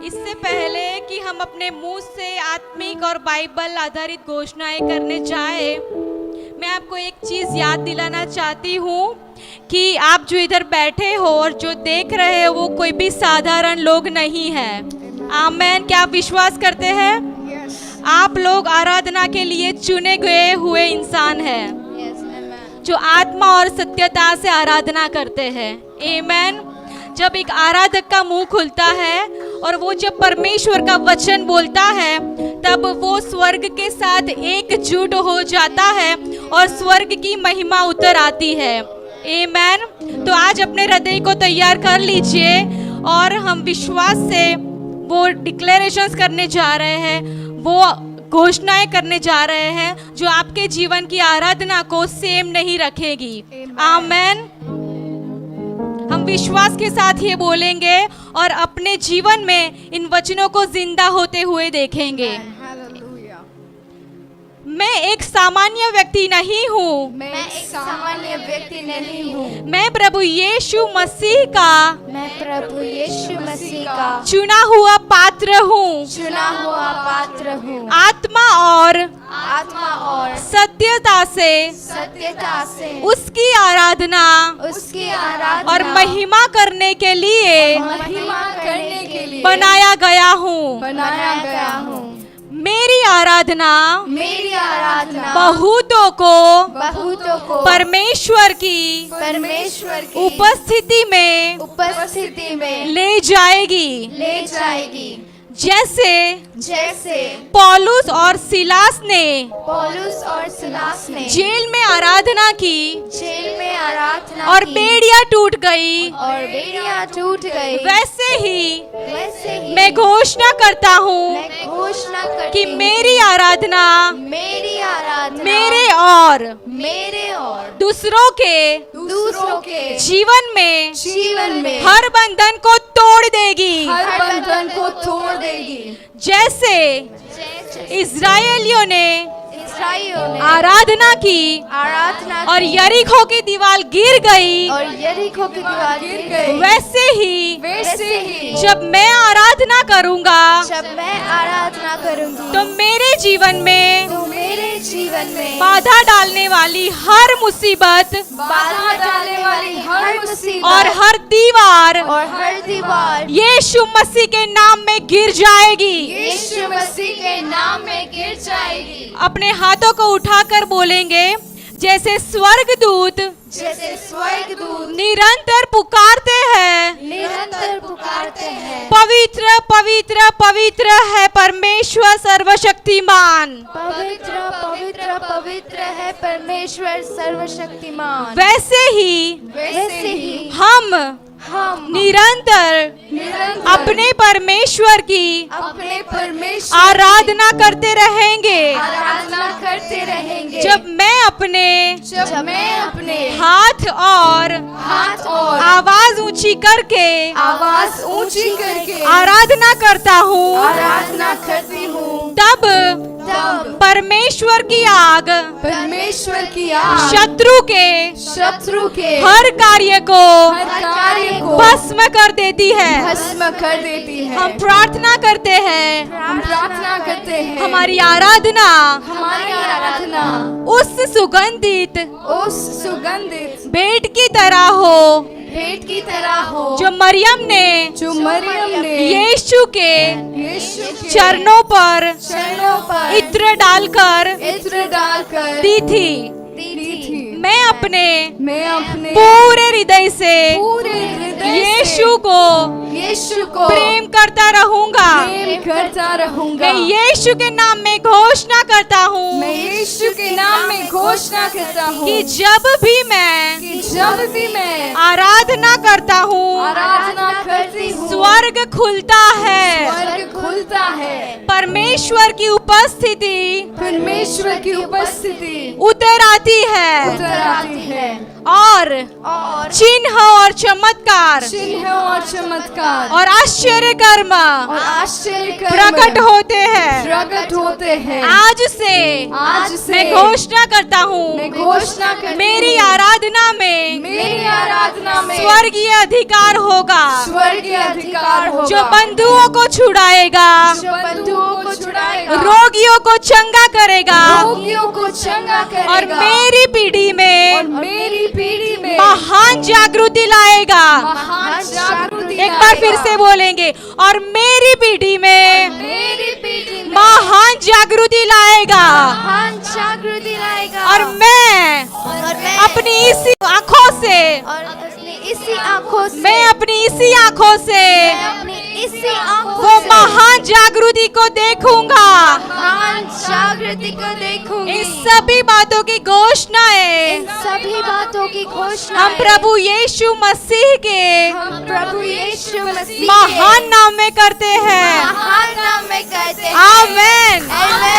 इससे पहले कि हम अपने मुंह से आत्मिक और बाइबल आधारित घोषणाएं करने जाए, मैं आपको एक चीज़ याद दिलाना चाहती हूँ कि आप जो इधर बैठे हो और जो देख रहे हो वो कोई भी साधारण लोग नहीं है। आमेन। क्या आप विश्वास करते हैं? आप लोग आराधना के लिए चुने गए हुए इंसान हैं जो आत्मा और सत्यता से आराधना करते हैं। आमेन। जब एक आराधक का मुंह खुलता है और वो जब परमेश्वर का वचन बोलता है तब वो स्वर्ग के साथ एकजुट हो जाता है और स्वर्ग की महिमा उतर आती है। आमेन। तो आज अपने हृदय को तैयार कर लीजिए और हम विश्वास से वो डिक्लेरेशंस करने जा रहे हैं, वो घोषणाएं करने जा रहे हैं जो आपके जीवन की आराधना को सेम नहीं रखेगी। आमेन। हम विश्वास के साथ ये बोलेंगे और अपने जीवन में इन वचनों को जिंदा होते हुए देखेंगे। मैं एक सामान्य व्यक्ति नहीं हूँ, मैं एक सामान्य व्यक्ति नहीं हूँ। मैं प्रभु यीशु मसीह का मैं प्रभु यीशु मसीह का चुना हुआ पात्र हूँ। चुना हुआ पात्र हूँ। आत्मा और सत्यता से उसकी आराधना और महिमा करने के लिए बनाया गया हूँ। मेरी आराधना बहुतों को परमेश्वर की उपस्थिति में ले जाएगी। जैसे पौलुस और सिलास ने जेल में आराधना की और बेड़ियां टूट गई, वैसे ही मैं घोषणा करता हूँ कि मेरी आराधना मेरे और दूसरों के जीवन में हर बंधन को तोड़ देगी। जैसे इज़राइलियों ने आराधना की और यरीको की दीवार गिर गई, वैसे ही जब मैं आराधना करूंगा तो मेरे जीवन में बाधा डालने वाली हर मुसीबत और हर दीवार यीशु मसीह के नाम में गिर जाएगी। अपने हाथों को उठाकर बोलेंगे, जैसे स्वर्गदूत निरंतर पुकारते हैं, पवित्र पवित्र पवित्र है परमेश्वर सर्वशक्तिमान। पवित्र है परमेश्वर सर्वशक्तिमान। वैसे ही हम निरंतर अपने परमेश्वर की आराधना करते रहेंगे। जब मैं अपने हाथ और आवाज ऊंची करके आराधना करता हूँ, तब परमेश्वर की आग शत्रु के हर कार्य को भस्म कर देती है। हम प्रार्थना करते हैं हमारी आराधना उस सुगंधित भेंट की तरह हो जो मरियम ने यीशु के चरणों पर इत्र डालकर दी थी। मैं अपने पूरे हृदय से यीशु को प्रेम करता रहूंगा। मैं यीशु के नाम में घोषणा करता हूँ कि जब भी मैं आराधना करता हूँ स्वर्ग खुलता है। परमेश्वर की उपस्थिति उतर आती है और चिन्ह और चमत्कार और आश्चर्य कर्म प्रकट होते हैं। आज से मैं घोषणा करता हूँ मेरी आराधना में स्वर्गीय अधिकार होगा। स्वीकार होगा। जो बंधुओं को छुड़ाएगा, जो बंधुओं को छुड़ाएगा, रोगियों को चंगा करेगा, रोगियों को चंगा करेगा, और मेरी पीढ़ी में और मेरी पीढ़ी में महान जागृति लाएगा। महान जागृति एक बार फिर लाएगा। से बोलेंगे, और मेरी पीढ़ी में मेरी पीढ़ी में महान जागृति लाएगा। महान जागृति लाएगा। और मैं अपनी इसी आंखों से, और अपनी इसी आंखों से, मैं अपनी इसी आंखों से मैं अपनी इसी आंखों वो से महान जागृति को देखूंगा। महान जागृति को देखूंगी। इन सभी बातों की घोषणाएं इन सभी बातों की घोषणा हम प्रभु यीशु मसीह के हम प्रभु यीशु मसीह के महान नाम में करते हैं। महान नाम में कहते हैं। आमेन। आमेन।